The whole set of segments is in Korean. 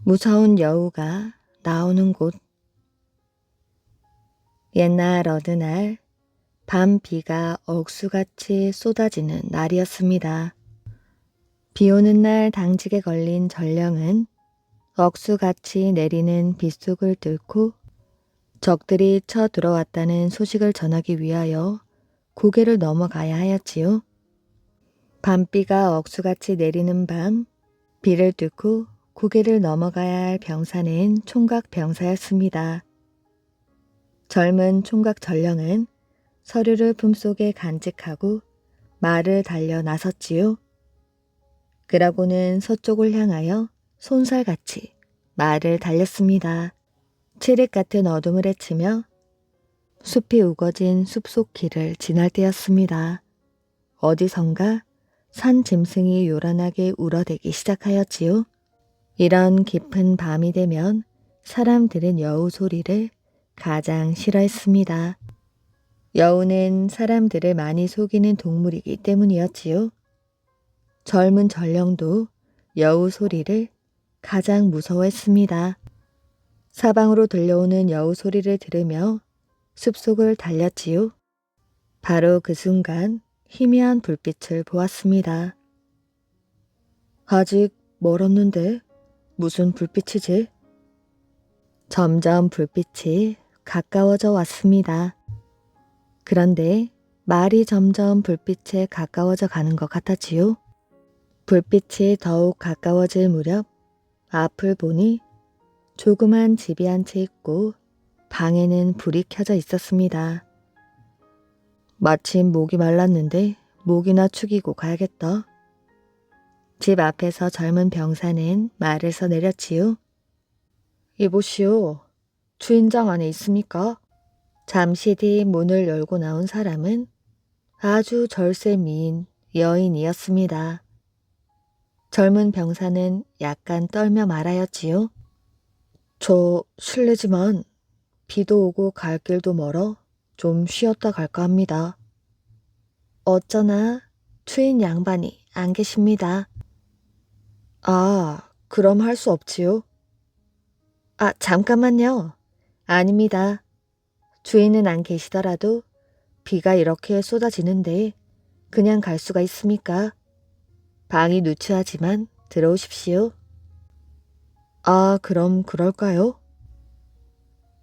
무서운 여우가 나오는 곳. 옛날 어느 날 밤 비가 억수같이 쏟아지는 날이었습니다. 비 오는 날 당직에 걸린 전령은 억수같이 내리는 빗속을 뚫고 적들이 쳐들어왔다는 소식을 전하기 위하여 고개를 넘어가야 하였지요. 밤비가 억수같이 내리는 밤 비를 뚫고 고개를 넘어가야 할 병사는 총각 병사였습니다. 젊은 총각 전령은 서류를 품속에 간직하고 말을 달려 나섰지요. 그러고는 서쪽을 향하여 손살같이 말을 달렸습니다. 칠흑 같은 어둠을 헤치며 숲이 우거진 숲속 길을 지날 때였습니다. 어디선가 산 짐승이 요란하게 울어대기 시작하였지요. 이런 깊은 밤이 되면 사람들은 여우 소리를 가장 싫어했습니다. 여우는 사람들을 많이 속이는 동물이기 때문이었지요. 젊은 전령도 여우 소리를 가장 무서워했습니다. 사방으로 들려오는 여우 소리를 들으며 숲속을 달렸지요. 바로 그 순간 희미한 불빛을 보았습니다. 아직 멀었는데 무슨 불빛이지? 점점 불빛이 가까워져 왔습니다. 그런데 말이 점점 불빛에 가까워져 가는 것 같았지요. 불빛이 더욱 가까워질 무렵 앞을 보니 조그만 집이 한 채 있고 방에는 불이 켜져 있었습니다. 마침 목이 말랐는데 목이나 축이고 가야겠다. 집 앞에서 젊은 병사는 말에서 내렸지요. 이보시오, 주인장 안에 있습니까? 잠시 뒤 문을 열고 나온 사람은 아주 절세 미인 여인이었습니다. 젊은 병사는 약간 떨며 말하였지요. 저 실례지만 비도 오고 갈 길도 멀어 좀 쉬었다 갈까 합니다. 어쩌나 주인 양반이 안 계십니다. 아, 그럼 할 수 없지요. 아, 잠깐만요. 아닙니다. 주인은 안 계시더라도 비가 이렇게 쏟아지는데 그냥 갈 수가 있습니까? 방이 누추하지만 들어오십시오. 아, 그럼 그럴까요?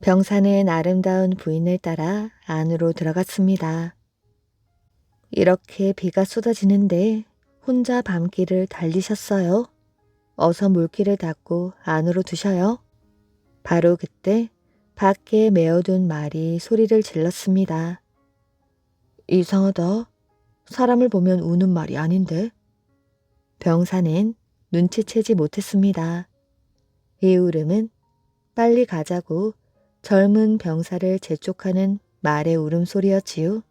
병사는 아름다운 부인을 따라 안으로 들어갔습니다. 이렇게 비가 쏟아지는데 혼자 밤길을 달리셨어요. 어서 물길을 닫고 안으로 두셔요. 바로 그때 밖에 메어둔 말이 소리를 질렀습니다. 이상하다. 사람을 보면 우는 말이 아닌데. 병사는 눈치채지 못했습니다. 이 울음은 빨리 가자고 젊은 병사를 재촉하는 말의 울음소리였지요.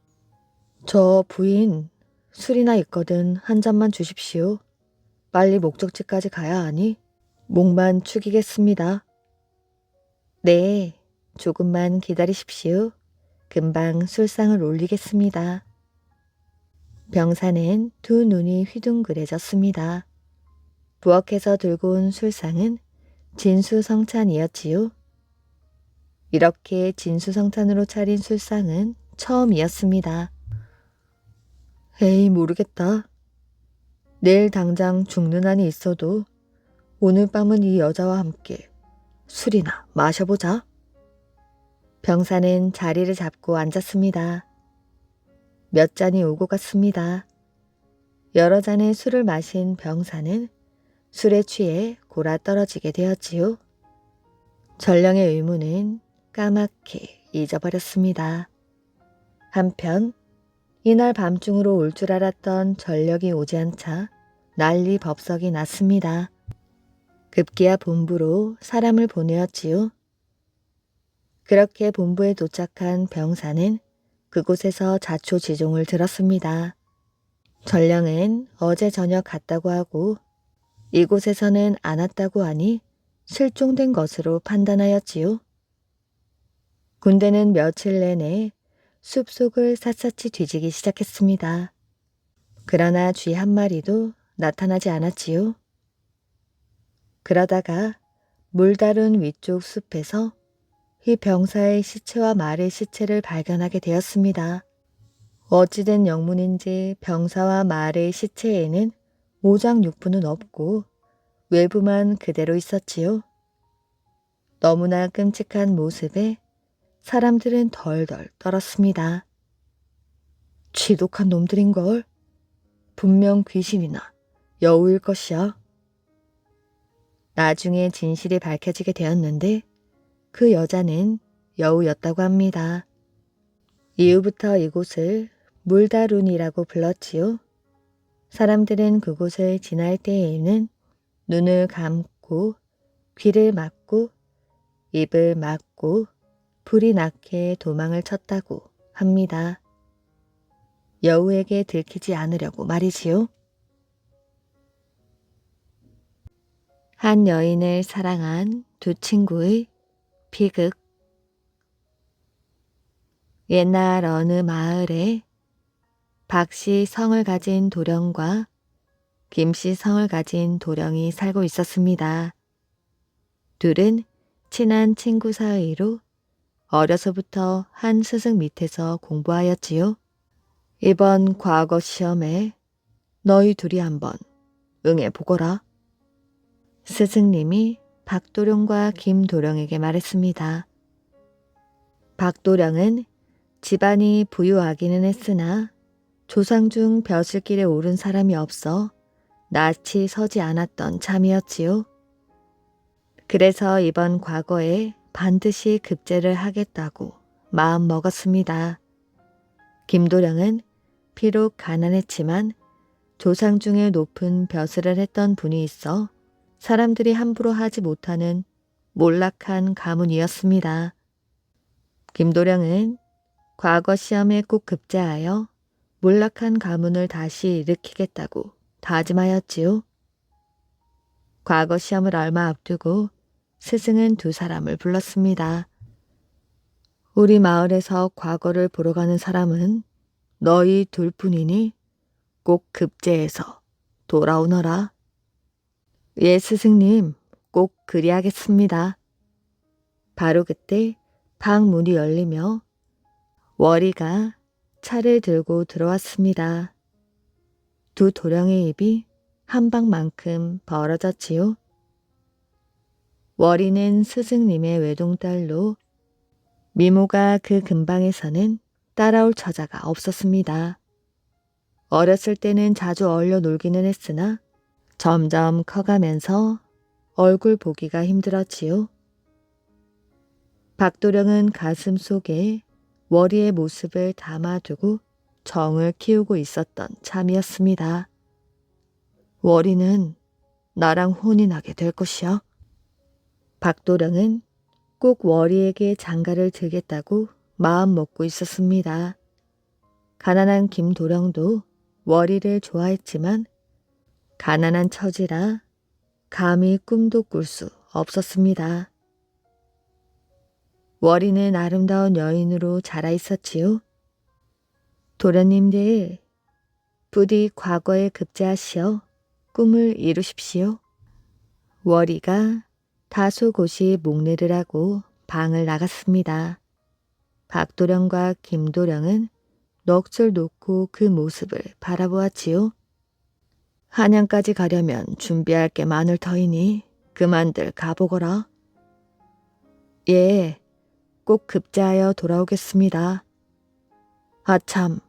저 부인, 술이나 있거든 한 잔만 주십시오. 빨리 목적지까지 가야 하니 목만 축이겠습니다. 네, 조금만 기다리십시오. 금방 술상을 올리겠습니다. 병사는 두 눈이 휘둥그레졌습니다. 부엌에서 들고 온 술상은 진수성찬이었지요. 이렇게 진수성찬으로 차린 술상은 처음이었습니다. 에이, 모르겠다. 내일 당장 죽는 한이 있어도 오늘 밤은 이 여자와 함께 술이나 마셔보자. 병사는 자리를 잡고 앉았습니다. 몇 잔이 오고 갔습니다. 여러 잔의 술을 마신 병사는 술에 취해 골아 떨어지게 되었지요. 전령의 의문은 까맣게 잊어버렸습니다. 한편 이날 밤중으로 올 줄 알았던 전력이 오지 않자 난리 법석이 났습니다. 급기야 본부로 사람을 보내었지요. 그렇게 본부에 도착한 병사는 그곳에서 자초지종을 들었습니다. 전령은 어제 저녁 갔다고 하고 이곳에서는 안 왔다고 하니 실종된 것으로 판단하였지요. 군대는 며칠 내내 숲속을 샅샅이 뒤지기 시작했습니다. 그러나 쥐 한 마리도 나타나지 않았지요. 그러다가 물다룬 위쪽 숲에서 이 병사의 시체와 말의 시체를 발견하게 되었습니다. 어찌된 영문인지 병사와 말의 시체에는 오장육부는 없고 외부만 그대로 있었지요. 너무나 끔찍한 모습에 사람들은 덜덜 떨었습니다. 지독한 놈들인걸. 분명 귀신이나 여우일 것이야. 나중에 진실이 밝혀지게 되었는데 그 여자는 여우였다고 합니다. 이후부터 이곳을 물다룬이라고 불렀지요. 사람들은 그곳을 지날 때에는 눈을 감고 귀를 막고 입을 막고 불이 나게 도망을 쳤다고 합니다. 여우에게 들키지 않으려고 말이지요. 한 여인을 사랑한 두 친구의 비극. 옛날 어느 마을에 박씨 성을 가진 도령과 김씨 성을 가진 도령이 살고 있었습니다. 둘은 친한 친구 사이로 어려서부터 한 스승 밑에서 공부하였지요. 이번 과거 시험에 너희 둘이 한번 응해보거라. 스승님이 박도령과 김도령에게 말했습니다. 박도령은 집안이 부유하기는 했으나 조상 중 벼슬길에 오른 사람이 없어 낯이 서지 않았던 참이었지요. 그래서 이번 과거에 반드시 급제를 하겠다고 마음 먹었습니다. 김도령은 비록 가난했지만 조상 중에 높은 벼슬을 했던 분이 있어 사람들이 함부로 하지 못하는 몰락한 가문이었습니다. 김도령은 과거 시험에 꼭 급제하여 몰락한 가문을 다시 일으키겠다고 다짐하였지요. 과거 시험을 얼마 앞두고 스승은 두 사람을 불렀습니다. 우리 마을에서 과거를 보러 가는 사람은 너희 둘뿐이니 꼭 급제해서 돌아오너라. 예, 스승님, 꼭 그리하겠습니다. 바로 그때 방 문이 열리며 월이가 차를 들고 들어왔습니다. 두 도령의 입이 한 방만큼 벌어졌지요. 월이는 스승님의 외동딸로 미모가 그 근방에서는 따라올 처자가 없었습니다. 어렸을 때는 자주 어울려 놀기는 했으나 점점 커가면서 얼굴 보기가 힘들었지요. 박도령은 가슴 속에 월이의 모습을 담아두고 정을 키우고 있었던 참이었습니다. 월이는 나랑 혼이 나게 될 것이야. 박도령은 꼭 월이에게 장가를 들겠다고 마음 먹고 있었습니다. 가난한 김도령도 월이를 좋아했지만 가난한 처지라 감히 꿈도 꿀 수 없었습니다. 월이는 아름다운 여인으로 자라 있었지요. 도련님들, 부디 과거에 급제하시어 꿈을 이루십시오. 월이가 다소곳이 목례를 하고 방을 나갔습니다. 박도령과 김도령은 넋을 놓고 그 모습을 바라보았지요. 한양까지 가려면 준비할 게 많을 터이니 그만들 가보거라. 예, 꼭 급제하여 돌아오겠습니다. 아참,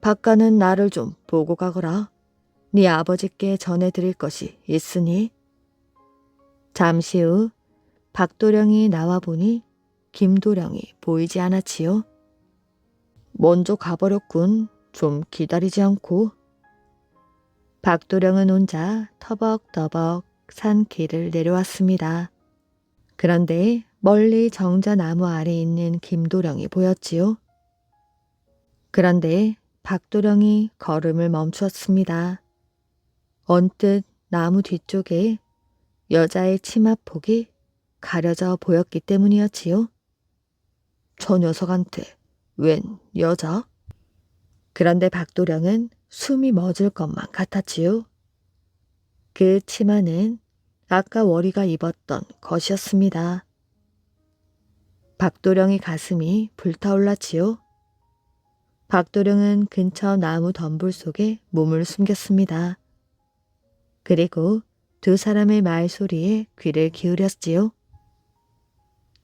박가는 나를 좀 보고 가거라. 네 아버지께 전해드릴 것이 있으니. 잠시 후 박도령이 나와 보니 김도령이 보이지 않았지요. 먼저 가버렸군. 좀 기다리지 않고. 박도령은 혼자 터벅터벅 산길을 내려왔습니다. 그런데 멀리 정자나무 아래 있는 김도령이 보였지요. 그런데 박도령이 걸음을 멈추었습니다. 언뜻 나무 뒤쪽에 여자의 치마폭이 가려져 보였기 때문이었지요. 저 녀석한테 웬 여자? 그런데 박도령은 숨이 멎을 것만 같았지요. 그 치마는 아까 월이가 입었던 것이었습니다. 박도령의 가슴이 불타올랐지요. 박도령은 근처 나무 덤불 속에 몸을 숨겼습니다. 그리고 두 사람의 말소리에 귀를 기울였지요.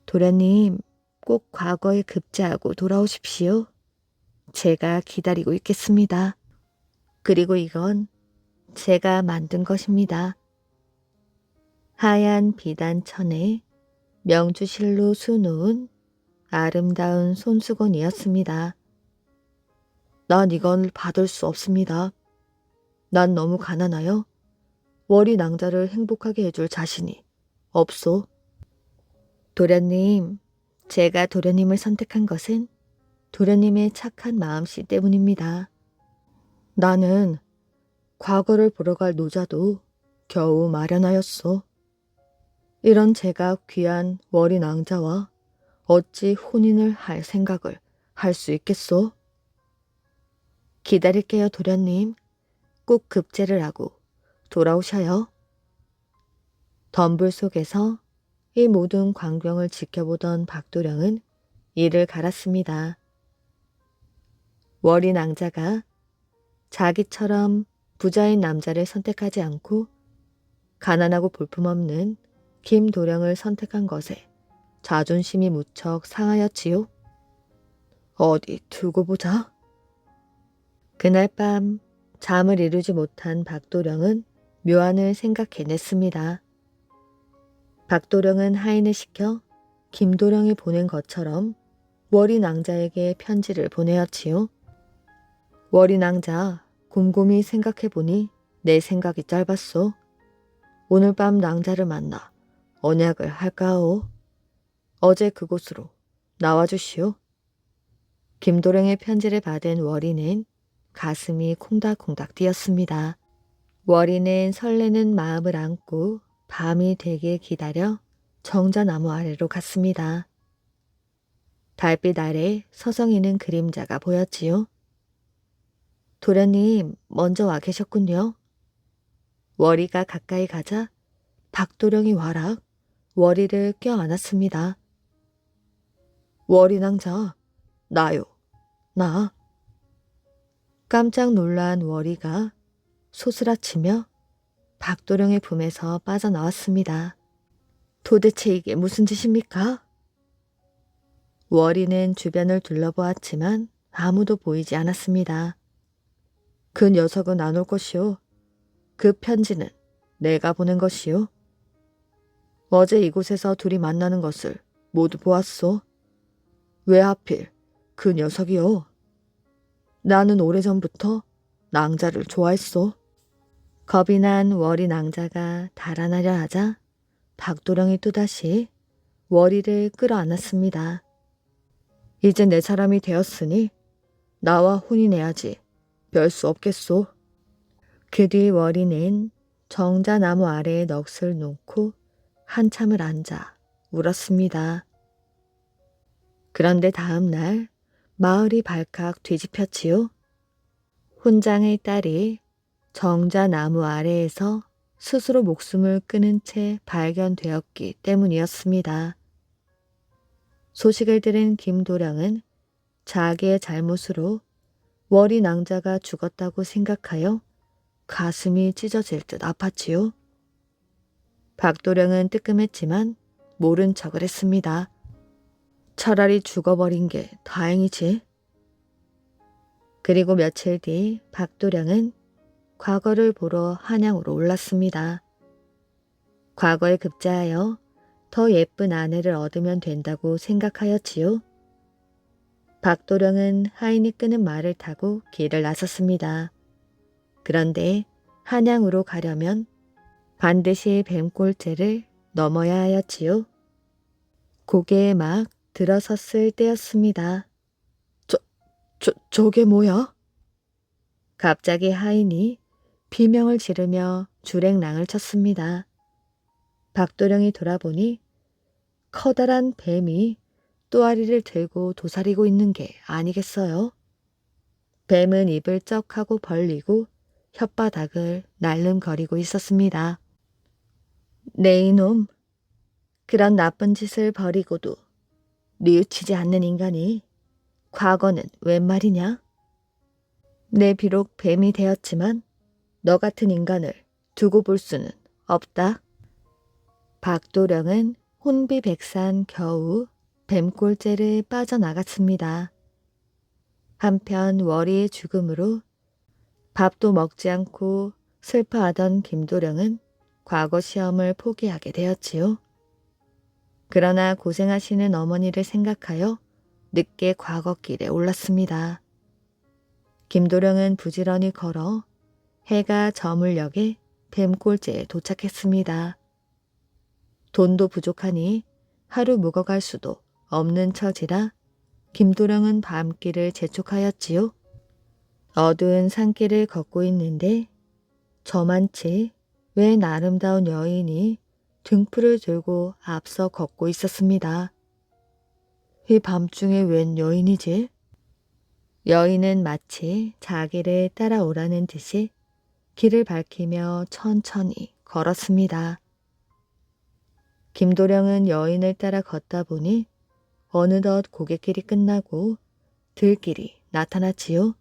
도련님, 꼭 과거에 급제하고 돌아오십시오. 제가 기다리고 있겠습니다. 그리고 이건 제가 만든 것입니다. 하얀 비단천에 명주실로 수놓은 아름다운 손수건이었습니다. 난 이건 받을 수 없습니다. 난 너무 가난하여 월이 낭자를 행복하게 해줄 자신이 없소. 도련님, 제가 도련님을 선택한 것은 도련님의 착한 마음씨 때문입니다. 나는 과거를 보러 갈 노자도 겨우 마련하였소. 이런 제가 귀한 월이 낭자와 어찌 혼인을 할 생각을 할 수 있겠소? 기다릴게요, 도련님. 꼭 급제를 하고 돌아오셔요. 덤불 속에서 이 모든 광경을 지켜보던 박도령은 이를 갈았습니다. 월이 낭자가 자기처럼 부자인 남자를 선택하지 않고 가난하고 볼품없는 김도령을 선택한 것에 자존심이 무척 상하였지요. 어디 두고 보자. 그날 밤 잠을 이루지 못한 박도령은 묘안을 생각해냈습니다. 박도령은 하인을 시켜 김도령이 보낸 것처럼 월이 낭자에게 편지를 보내었지요. 월이 낭자, 곰곰이 생각해보니 내 생각이 짧았소. 오늘 밤 낭자를 만나 언약을 할까오. 어제 그곳으로 나와주시오. 김도령의 편지를 받은 월이는 가슴이 콩닥콩닥 뛰었습니다. 월이는 설레는 마음을 안고 밤이 되길 기다려 정자나무 아래로 갔습니다. 달빛 아래 서성이는 그림자가 보였지요. 도련님, 먼저 와 계셨군요. 월이가 가까이 가자 박도령이 와락 월이를 껴안았습니다. 월이 낭자, 나요, 나. 깜짝 놀란 월이가 소스라치며 박도령의 품에서 빠져나왔습니다. 도대체 이게 무슨 짓입니까? 월이는 주변을 둘러보았지만 아무도 보이지 않았습니다. 그 녀석은 안 올 것이오. 그 편지는 내가 보낸 것이오. 어제 이곳에서 둘이 만나는 것을 모두 보았소. 왜 하필 그 녀석이요? 나는 오래전부터 낭자를 좋아했소. 겁이 난 월이 낭자가 달아나려 하자 박도령이 또다시 월이를 끌어안았습니다. 이제 내 사람이 되었으니 나와 혼인해야지 별 수 없겠소. 그 뒤 월이는 정자나무 아래에 넋을 놓고 한참을 앉아 울었습니다. 그런데 다음 날 마을이 발칵 뒤집혔지요. 훈장의 딸이 정자나무 아래에서 스스로 목숨을 끊은 채 발견되었기 때문이었습니다. 소식을 들은 김도령은 자기의 잘못으로 월이 낭자가 죽었다고 생각하여 가슴이 찢어질 듯 아팠지요. 박도령은 뜨끔했지만 모른 척을 했습니다. 차라리 죽어버린 게 다행이지. 그리고 며칠 뒤 박도령은 과거를 보러 한양으로 올랐습니다. 과거에 급제하여 더 예쁜 아내를 얻으면 된다고 생각하였지요. 박도령은 하인이 끄는 말을 타고 길을 나섰습니다. 그런데 한양으로 가려면 반드시 뱀골제를 넘어야 하였지요. 고개에 막 들어섰을 때였습니다. 저게 뭐야? 갑자기 하인이 비명을 지르며 주랭랑을 쳤습니다. 박도령이 돌아보니 커다란 뱀이 또아리를 들고 도사리고 있는 게 아니겠어요? 뱀은 입을 쩍 하고 벌리고 혓바닥을 날름거리고 있었습니다. 네 이놈, 그런 나쁜 짓을 버리고도 뉘우치지 않는 인간이 과거는 웬 말이냐? 내 비록 뱀이 되었지만 너 같은 인간을 두고 볼 수는 없다. 박도령은 혼비백산 겨우 뱀골죄를 빠져나갔습니다. 한편 월이의 죽음으로 밥도 먹지 않고 슬퍼하던 김도령은 과거 시험을 포기하게 되었지요. 그러나 고생하시는 어머니를 생각하여 늦게 과거길에 올랐습니다. 김도령은 부지런히 걸어 해가 저물 역에 뱀골제에 도착했습니다. 돈도 부족하니 하루 묵어갈 수도 없는 처지라 김도령은 밤길을 재촉하였지요. 어두운 산길을 걷고 있는데 저만치 웬 아름다운 여인이 등불을 들고 앞서 걷고 있었습니다. 이 밤중에 웬 여인이지? 여인은 마치 자기를 따라오라는 듯이 길을 밝히며 천천히 걸었습니다. 김도령은 여인을 따라 걷다 보니 어느덧 고갯길이 끝나고 들길이 나타났지요.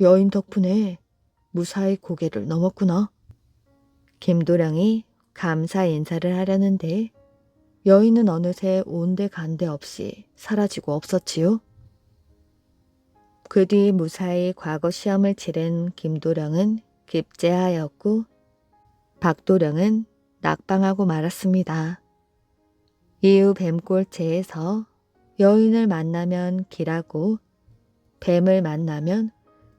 여인 덕분에 무사히 고개를 넘었구나. 김도령이 감사 인사를 하려는데 여인은 어느새 온데간데 없이 사라지고 없었지요. 그 뒤 무사히 과거 시험을 치른 김도령은 급제하였고 박도령은 낙방하고 말았습니다. 이후 뱀골체에서 여인을 만나면 길하고 뱀을 만나면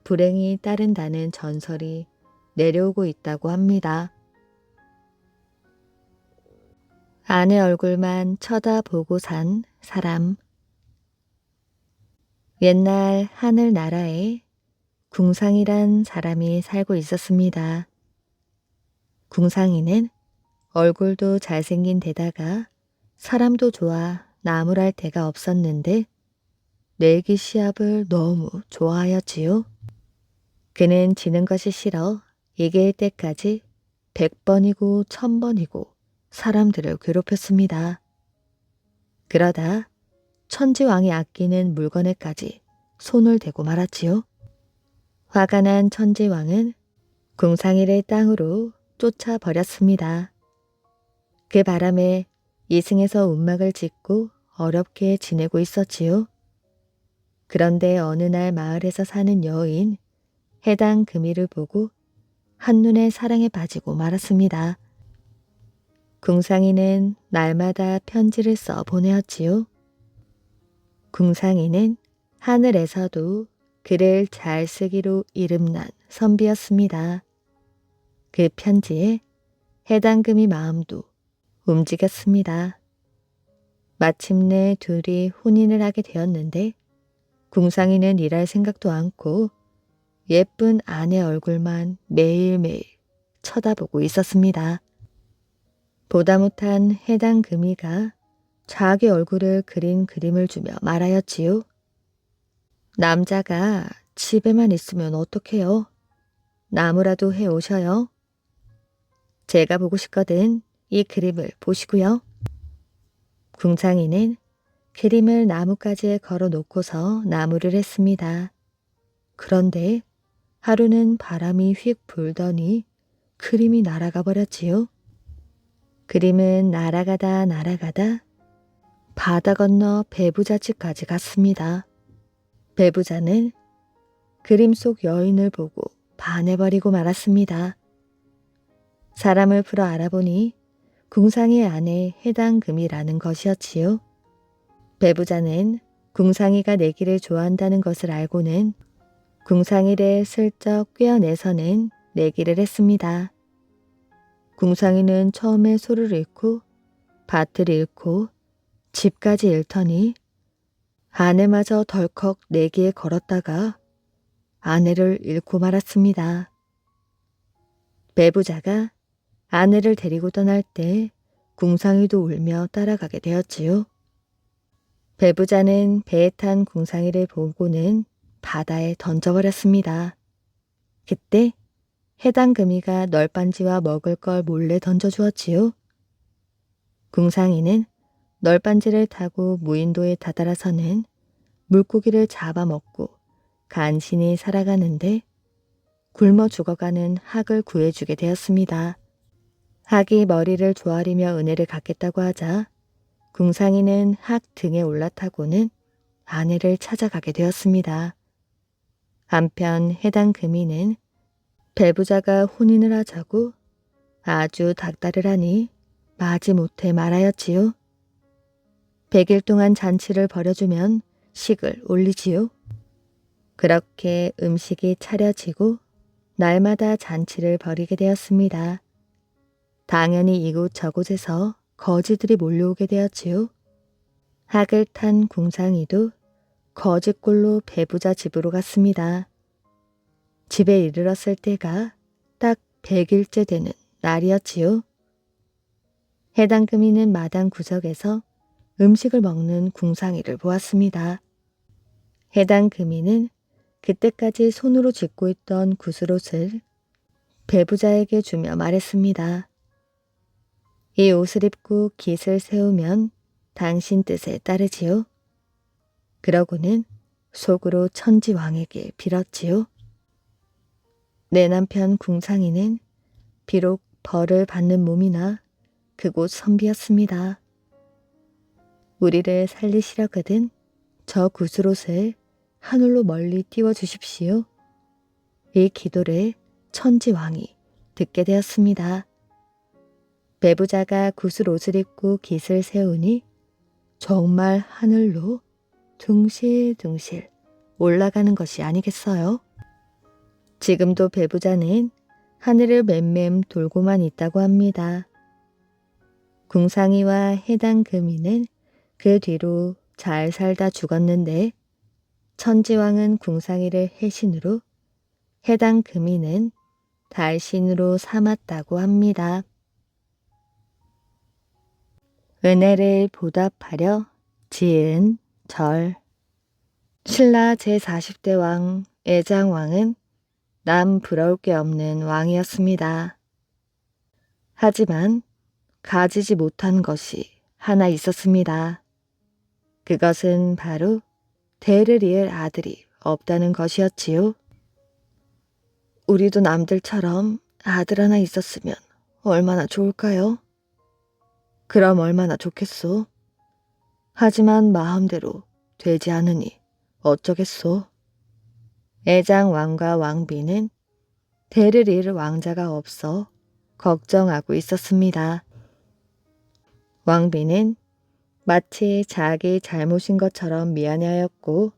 불행이 따른다는 전설이 내려오고 있다고 합니다. 아내 얼굴만 쳐다보고 산 사람. 옛날 하늘나라에 궁상이란 사람이 살고 있었습니다. 궁상이는 얼굴도 잘생긴 데다가 사람도 좋아 나무랄 데가 없었는데 내기 시합을 너무 좋아하였지요. 그는 지는 것이 싫어 이길 때까지 100번이고 1000번이고 사람들을 괴롭혔습니다. 그러다 천지왕이 아끼는 물건에까지 손을 대고 말았지요. 화가 난 천지왕은 궁상이를 땅으로 쫓아버렸습니다. 그 바람에 이승에서 움막을 짓고 어렵게 지내고 있었지요. 그런데 어느 날 마을에서 사는 여인 해당 금이를 보고 한눈에 사랑에 빠지고 말았습니다. 궁상이는 날마다 편지를 써 보내었지요. 궁상이는 하늘에서도 글을 잘 쓰기로 이름난 선비였습니다. 그 편지에 해당 금이 마음도 움직였습니다. 마침내 둘이 혼인을 하게 되었는데 궁상이는 일할 생각도 않고 예쁜 아내 얼굴만 매일매일 쳐다보고 있었습니다. 보다 못한 해당 금이가 자기 얼굴을 그린 그림을 주며 말하였지요. 남자가 집에만 있으면 어떡해요? 나무라도 해 오셔요. 제가 보고 싶거든 이 그림을 보시고요. 궁상이는 그림을 나뭇가지에 걸어 놓고서 나무를 했습니다. 그런데 하루는 바람이 휙 불더니 그림이 날아가 버렸지요. 그림은 날아가다 바다 건너 배부자집까지 갔습니다. 배부자는 그림 속 여인을 보고 반해버리고 말았습니다. 사람을 풀어 알아보니 궁상이의 아내 해당 금이라는 것이었지요. 배부자는 궁상이가 내기를 좋아한다는 것을 알고는 궁상이를 슬쩍 꿰어내서는 내기를 했습니다. 궁상이는 처음에 소를 잃고 밭을 잃고 집까지 잃더니 아내마저 덜컥 내기에 걸었다가 아내를 잃고 말았습니다. 배부자가 아내를 데리고 떠날 때 궁상이도 울며 따라가게 되었지요. 배부자는 배에 탄 궁상이를 보고는 바다에 던져버렸습니다. 그때 해당 금이가 널빤지와 먹을 걸 몰래 던져주었지요. 궁상이는 널빤지를 타고 무인도에 다다라서는 물고기를 잡아먹고 간신히 살아가는데 굶어 죽어가는 학을 구해주게 되었습니다. 학이 머리를 조아리며 은혜를 갚겠다고 하자 궁상이는 학 등에 올라타고는 아내를 찾아가게 되었습니다. 한편 해당 금이는 배부자가 혼인을 하자고 아주 닥달을 하니 마지못해 말하였지요. 100일 동안 잔치를 벌여주면 식을 올리지요. 그렇게 음식이 차려지고 날마다 잔치를 벌이게 되었습니다. 당연히 이곳저곳에서 거지들이 몰려오게 되었지요. 학을 탄 궁상이도 거지꼴로 배부자 집으로 갔습니다. 집에 이르렀을 때가 딱 100일째 되는 날이었지요. 해당 금이는 마당 구석에서 음식을 먹는 궁상이를 보았습니다. 해당 금이는 그때까지 손으로 짚고 있던 구슬옷을 배부자에게 주며 말했습니다. 이 옷을 입고 깃을 세우면 당신 뜻에 따르지요. 그러고는 속으로 천지왕에게 빌었지요. 내 남편 궁상이는 비록 벌을 받는 몸이나 그곳 선비였습니다. 우리를 살리시려거든 저 구슬옷을 하늘로 멀리 띄워주십시오. 이 기도를 천지왕이 듣게 되었습니다. 배부자가 구슬옷을 입고 깃을 세우니 정말 하늘로 둥실둥실 올라가는 것이 아니겠어요? 지금도 배부자는 하늘을 맴맴 돌고만 있다고 합니다. 궁상이와 해당 금이는 그 뒤로 잘 살다 죽었는데 천지왕은 궁상이를 해신으로 해당 금이는 달신으로 삼았다고 합니다. 은혜를 보답하려 지은 절. 신라 제40대 왕 애장왕은 남 부러울 게 없는 왕이었습니다. 하지만 가지지 못한 것이 하나 있었습니다. 그것은 바로 대를 이을 아들이 없다는 것이었지요. 우리도 남들처럼 아들 하나 있었으면 얼마나 좋을까요? 그럼 얼마나 좋겠소. 하지만 마음대로 되지 않으니 어쩌겠소. 애장 왕과 왕비는 대를 이을 왕자가 없어 걱정하고 있었습니다. 왕비는 마치 자기 잘못인 것처럼 미안해하였고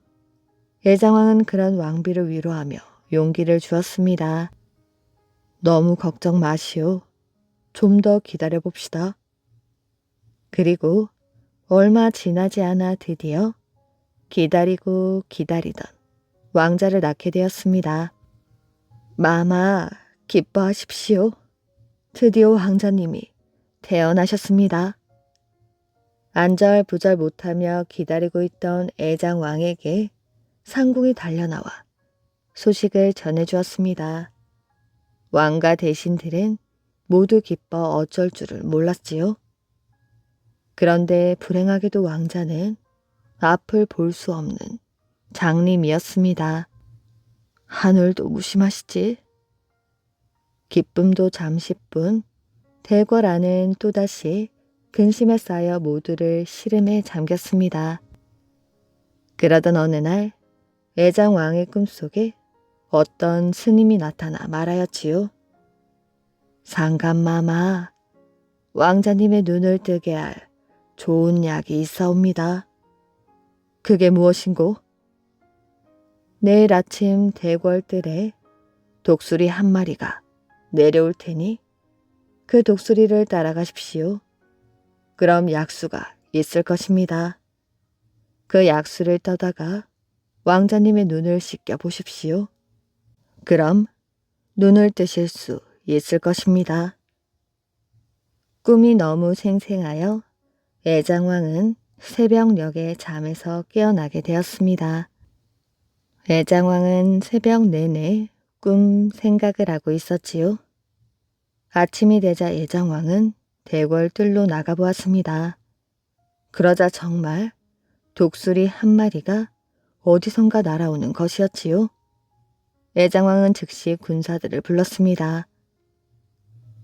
애장왕은 그런 왕비를 위로하며 용기를 주었습니다. 너무 걱정 마시오. 좀 더 기다려봅시다. 그리고 얼마 지나지 않아 드디어 기다리고 기다리던 왕자를 낳게 되었습니다. 마마, 기뻐하십시오. 드디어 왕자님이 태어나셨습니다. 안절부절 못하며 기다리고 있던 애장왕에게 상궁이 달려나와 소식을 전해주었습니다. 왕과 대신들은 모두 기뻐 어쩔 줄을 몰랐지요. 그런데 불행하게도 왕자는 앞을 볼 수 없는 장님이었습니다. 하늘도 무심하시지. 기쁨도 잠시뿐 대궐 안은 또다시 근심에 쌓여 모두를 시름에 잠겼습니다. 그러던 어느 날 애장왕의 꿈속에 어떤 스님이 나타나 말하였지요. 상감마마, 왕자님의 눈을 뜨게 할 좋은 약이 있사옵니다. 그게 무엇인고? 내일 아침 대궐뜰에 독수리 한 마리가 내려올 테니 그 독수리를 따라가십시오. 그럼 약수가 있을 것입니다. 그 약수를 떠다가 왕자님의 눈을 씻겨 보십시오. 그럼 눈을 뜨실 수 있을 것입니다. 꿈이 너무 생생하여 애장왕은 새벽녘에 잠에서 깨어나게 되었습니다. 애장왕은 새벽 내내 꿈 생각을 하고 있었지요. 아침이 되자 예장왕은 대궐 뜰로 나가보았습니다. 그러자 정말 독수리 한 마리가 어디선가 날아오는 것이었지요. 예장왕은 즉시 군사들을 불렀습니다.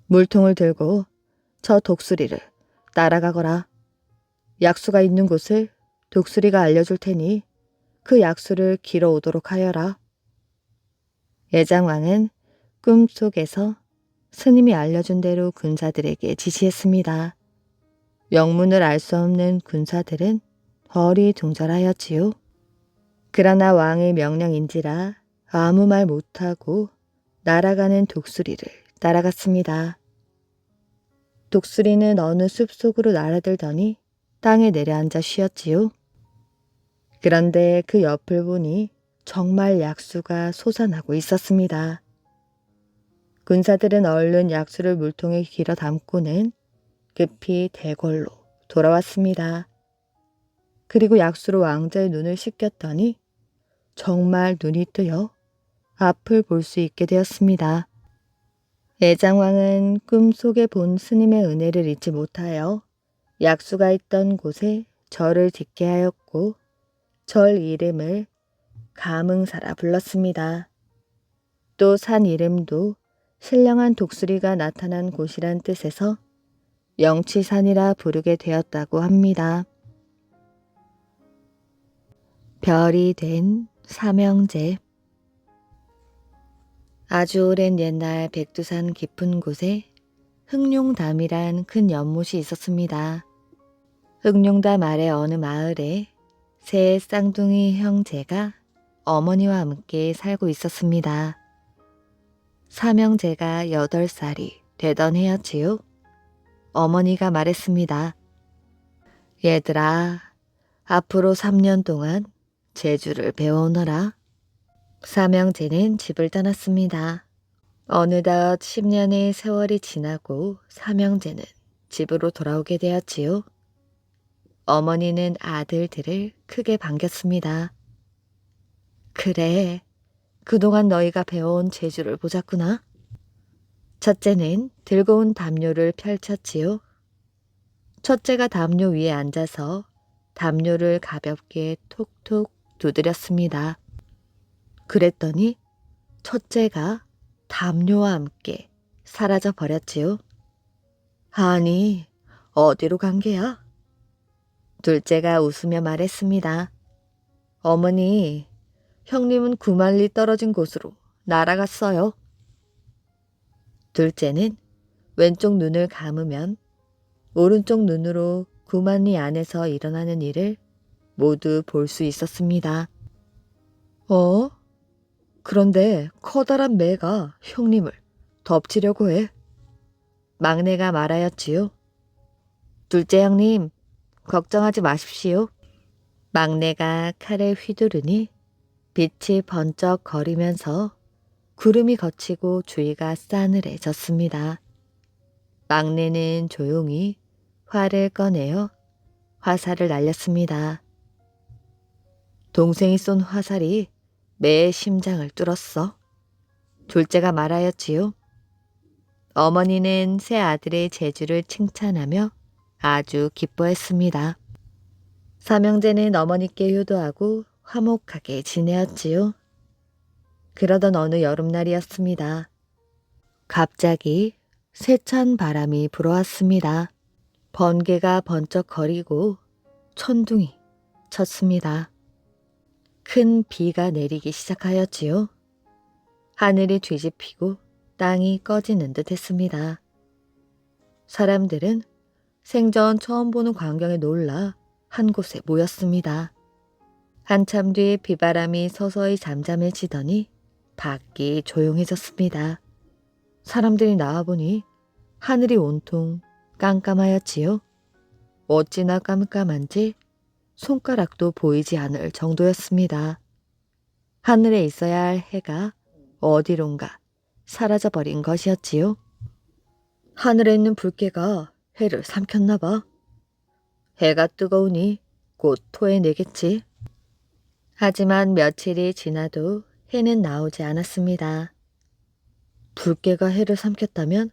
물통을 들고 저 독수리를 따라가거라. 약수가 있는 곳을 독수리가 알려줄 테니 그 약수를 길어오도록 하여라. 예장왕은 꿈속에서 스님이 알려준 대로 군사들에게 지시했습니다. 영문을 알 수 없는 군사들은 어리둥절하였지요. 그러나 왕의 명령인지라 아무 말 못하고 날아가는 독수리를 따라갔습니다. 독수리는 어느 숲속으로 날아들더니 땅에 내려앉아 쉬었지요. 그런데 그 옆을 보니 정말 약수가 솟아나고 있었습니다. 군사들은 얼른 약수를 물통에 길어 담고는 급히 대궐로 돌아왔습니다. 그리고 약수로 왕자의 눈을 씻겼더니 정말 눈이 뜨여 앞을 볼 수 있게 되었습니다. 예장왕은 꿈속에 본 스님의 은혜를 잊지 못하여 약수가 있던 곳에 절을 짓게 하였고 절 이름을 감흥사라 불렀습니다. 또 산 이름도 신령한 독수리가 나타난 곳이란 뜻에서 영치산이라 부르게 되었다고 합니다. 별이 된 삼형제. 아주 오랜 옛날 백두산 깊은 곳에 흑룡담이란 큰 연못이 있었습니다. 흑룡담 아래 어느 마을에 세 쌍둥이 형제가 어머니와 함께 살고 있었습니다. 삼형제가 8살이 되던 해였지요. 어머니가 말했습니다. 얘들아, 앞으로 3년 동안 재주를 배워오너라. 삼형제는 집을 떠났습니다. 어느덧 10년의 세월이 지나고 삼형제는 집으로 돌아오게 되었지요. 어머니는 아들들을 크게 반겼습니다. 그래, 그동안 너희가 배워온 재주를 보자꾸나. 첫째는 들고 온 담요를 펼쳤지요. 첫째가 담요 위에 앉아서 담요를 가볍게 톡톡 두드렸습니다. 그랬더니 첫째가 담요와 함께 사라져 버렸지요. 아니, 어디로 간 게야? 둘째가 웃으며 말했습니다. 어머니, 형님은 9만리 떨어진 곳으로 날아갔어요. 둘째는 왼쪽 눈을 감으면 오른쪽 눈으로 9만리 안에서 일어나는 일을 모두 볼 수 있었습니다. 그런데 커다란 매가 형님을 덮치려고 해. 막내가 말하였지요. 둘째 형님, 걱정하지 마십시오. 막내가 칼을 휘두르니 빛이 번쩍 거리면서 구름이 걷히고 주위가 싸늘해졌습니다. 막내는 조용히 활을 꺼내어 화살을 날렸습니다. 동생이 쏜 화살이 매의 심장을 뚫었어. 둘째가 말하였지요. 어머니는 새 아들의 재주를 칭찬하며 아주 기뻐했습니다. 삼형제는 어머니께 효도하고 화목하게 지내었지요. 그러던 어느 여름날이었습니다. 갑자기 세찬 바람이 불어왔습니다. 번개가 번쩍거리고 천둥이 쳤습니다. 큰 비가 내리기 시작하였지요. 하늘이 뒤집히고 땅이 꺼지는 듯 했습니다. 사람들은 생전 처음 보는 광경에 놀라 한 곳에 모였습니다. 한참 뒤에 비바람이 서서히 잠잠해지더니 밖이 조용해졌습니다. 사람들이 나와보니 하늘이 온통 깜깜하였지요. 어찌나 깜깜한지 손가락도 보이지 않을 정도였습니다. 하늘에 있어야 할 해가 어디론가 사라져버린 것이었지요. 하늘에 있는 불개가 해를 삼켰나 봐. 해가 뜨거우니 곧 토해내겠지. 하지만 며칠이 지나도 해는 나오지 않았습니다. 불개가 해를 삼켰다면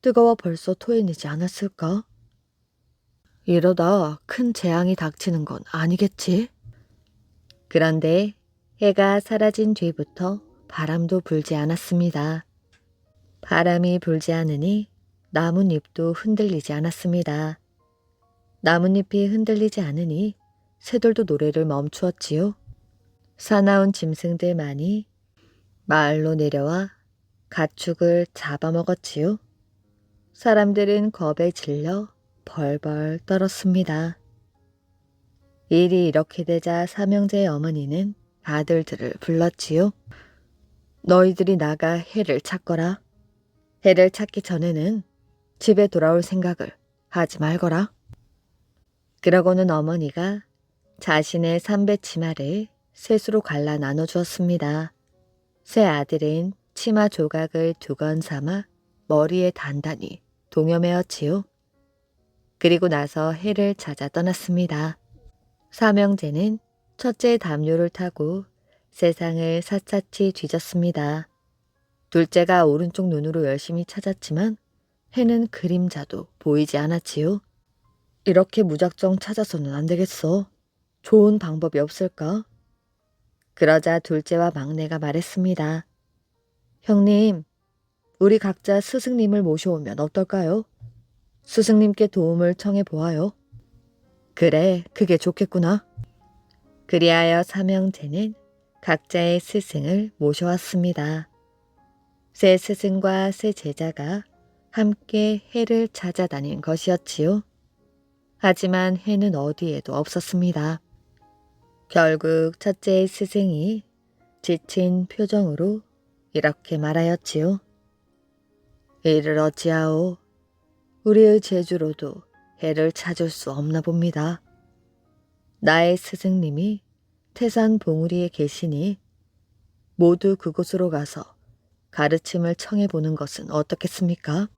뜨거워 벌써 토해내지 않았을까? 이러다 큰 재앙이 닥치는 건 아니겠지? 그런데 해가 사라진 뒤부터 바람도 불지 않았습니다. 바람이 불지 않으니 나뭇잎도 흔들리지 않았습니다. 나뭇잎이 흔들리지 않으니 새들도 노래를 멈추었지요. 사나운 짐승들만이 마을로 내려와 가축을 잡아먹었지요. 사람들은 겁에 질려 벌벌 떨었습니다. 일이 이렇게 되자 삼형제의 어머니는 아들들을 불렀지요. 너희들이 나가 해를 찾거라. 해를 찾기 전에는 집에 돌아올 생각을 하지 말거라. 그러고는 어머니가 자신의 삼배 치마를 셋으로 갈라 나눠주었습니다. 세 아들은 치마 조각을 두건 삼아 머리에 단단히 동여매었지요. 그리고 나서 해를 찾아 떠났습니다. 삼형제는 첫째 담요를 타고 세상을 샅샅이 뒤졌습니다. 둘째가 오른쪽 눈으로 열심히 찾았지만 해는 그림자도 보이지 않았지요. 이렇게 무작정 찾아서는 안 되겠어. 좋은 방법이 없을까? 그러자 둘째와 막내가 말했습니다. 형님, 우리 각자 스승님을 모셔오면 어떨까요? 스승님께 도움을 청해 보아요. 그래, 그게 좋겠구나. 그리하여 삼형제는 각자의 스승을 모셔왔습니다. 세 스승과 세 제자가 함께 해를 찾아다닌 것이었지요. 하지만 해는 어디에도 없었습니다. 결국 첫째의 스승이 지친 표정으로 이렇게 말하였지요. 이를 어찌하오. 우리의 재주로도 해를 찾을 수 없나 봅니다. 나의 스승님이 태산 봉우리에 계시니 모두 그곳으로 가서 가르침을 청해보는 것은 어떻겠습니까?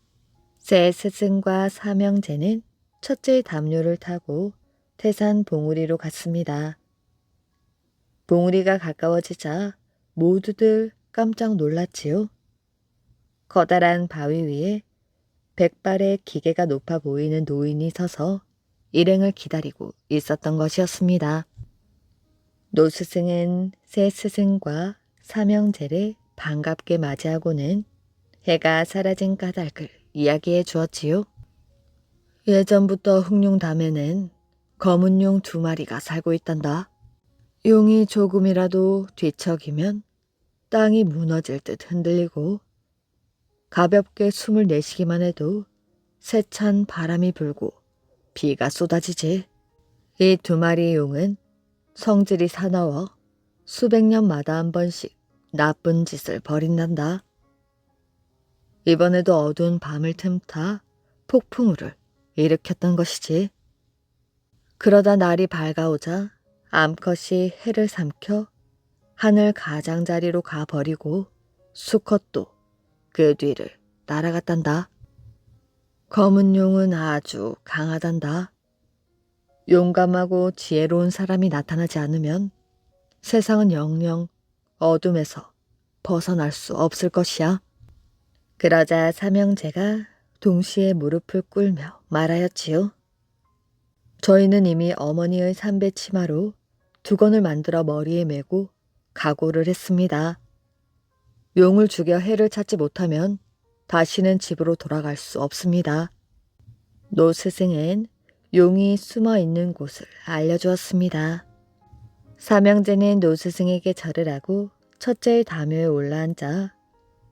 세 스승과 삼형제는 첫째의 담요를 타고 태산 봉우리로 갔습니다. 봉우리가 가까워지자 모두들 깜짝 놀랐지요. 커다란 바위 위에 백발의 기계가 높아 보이는 노인이 서서 일행을 기다리고 있었던 것이었습니다. 노스승은 새 스승과 삼형제를 반갑게 맞이하고는 해가 사라진 까닭을 이야기해 주었지요. 예전부터 흑룡담에는 검은 용 2마리가 살고 있단다. 용이 조금이라도 뒤척이면 땅이 무너질 듯 흔들리고 가볍게 숨을 내쉬기만 해도 세찬 바람이 불고 비가 쏟아지지. 이 2마리의 용은 성질이 사나워 수백 년마다 한 번씩 나쁜 짓을 벌인단다. 이번에도 어두운 밤을 틈타 폭풍우를 일으켰던 것이지. 그러다 날이 밝아오자 암컷이 해를 삼켜 하늘 가장자리로 가버리고 수컷도 그 뒤를 날아갔단다. 검은 용은 아주 강하단다. 용감하고 지혜로운 사람이 나타나지 않으면 세상은 영영 어둠에서 벗어날 수 없을 것이야. 그러자 삼형제가 동시에 무릎을 꿇며 말하였지요. 저희는 이미 어머니의 삼배 치마로 2건을 만들어 머리에 메고 각오를 했습니다. 용을 죽여 해를 찾지 못하면 다시는 집으로 돌아갈 수 없습니다. 노 스승은 용이 숨어 있는 곳을 알려주었습니다. 삼형제는 노 스승에게 절을 하고 첫째의 담요에 올라앉아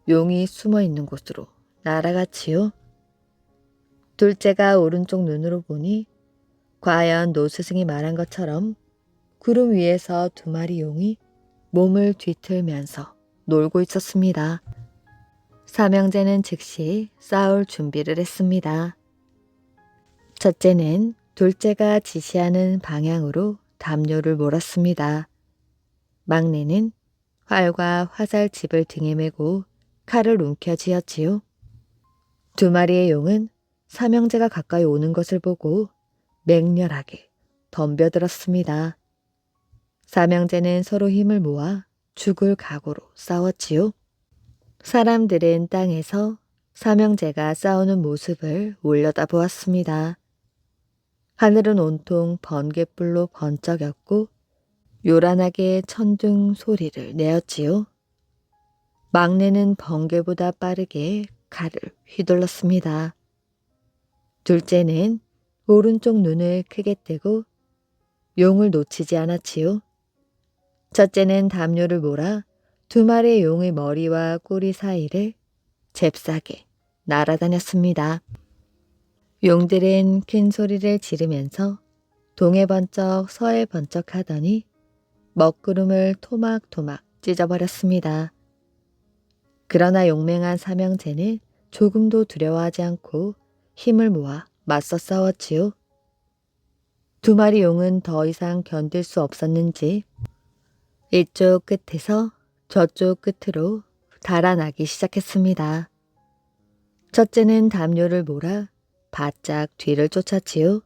용이 숨어 있는 곳으로 날아갔지요. 둘째가 오른쪽 눈으로 보니 과연 노 스승이 말한 것처럼 구름 위에서 2마리 용이 몸을 뒤틀면서 놀고 있었습니다. 삼형제는 즉시 싸울 준비를 했습니다. 첫째는 둘째가 지시하는 방향으로 담요를 몰았습니다. 막내는 활과 화살집을 등에 메고 칼을 움켜쥐었지요. 2마리의 용은 삼형제가 가까이 오는 것을 보고 맹렬하게 덤벼들었습니다. 삼형제는 서로 힘을 모아 죽을 각오로 싸웠지요. 사람들은 땅에서 삼형제가 싸우는 모습을 올려다보았습니다. 하늘은 온통 번갯불로 번쩍였고 요란하게 천둥 소리를 내었지요. 막내는 번개보다 빠르게 칼을 휘둘렀습니다. 둘째는 오른쪽 눈을 크게 뜨고 용을 놓치지 않았지요. 첫째는 담요를 몰아 두 마리의 용의 머리와 꼬리 사이를 잽싸게 날아다녔습니다. 용들은 큰 소리를 지르면서 동해 번쩍 서해 번쩍 하더니 먹구름을 토막토막 찢어버렸습니다. 그러나 용맹한 삼형제는 조금도 두려워하지 않고 힘을 모아 맞서 싸웠지요. 두 마리 용은 더 이상 견딜 수 없었는지 이쪽 끝에서 저쪽 끝으로 달아나기 시작했습니다. 첫째는 담요를 몰아 바짝 뒤를 쫓았지요.